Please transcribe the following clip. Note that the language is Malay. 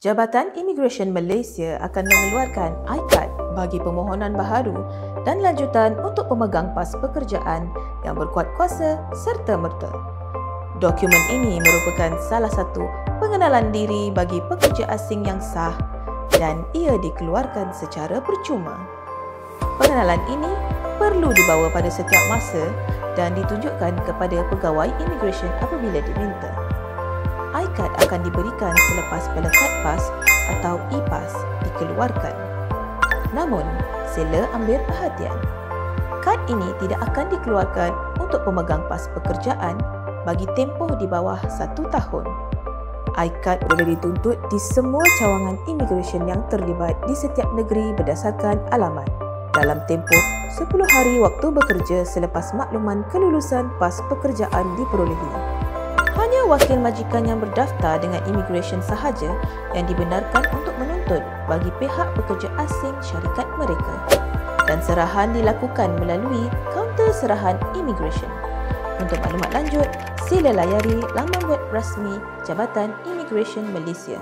Jabatan Imigresen Malaysia akan mengeluarkan I-Card bagi permohonan baharu dan lanjutan untuk pemegang pas pekerjaan yang berkuat kuasa serta merta. Dokumen ini merupakan salah satu pengenalan diri bagi pekerja asing yang sah dan ia dikeluarkan secara percuma. Pengenalan ini perlu dibawa pada setiap masa dan ditunjukkan kepada pegawai imigresen apabila diminta. I-Card akan diberikan selepas pelekat PAS atau E-PAS dikeluarkan. Namun, sila ambil perhatian. Kad ini tidak akan dikeluarkan untuk pemegang pas pekerjaan bagi tempoh di bawah 1 tahun. I-Card boleh dituntut di semua cawangan imigresen yang terlibat di setiap negeri berdasarkan alamat dalam tempoh 10 hari waktu bekerja selepas makluman kelulusan pas pekerjaan diperolehi. Hanya wakil majikan yang berdaftar dengan imigresen sahaja yang dibenarkan untuk menuntut bagi pihak pekerja asing syarikat mereka. Dan serahan dilakukan melalui kaunter serahan imigresen. Untuk maklumat lanjut, sila layari laman web rasmi Jabatan Imigresen Malaysia.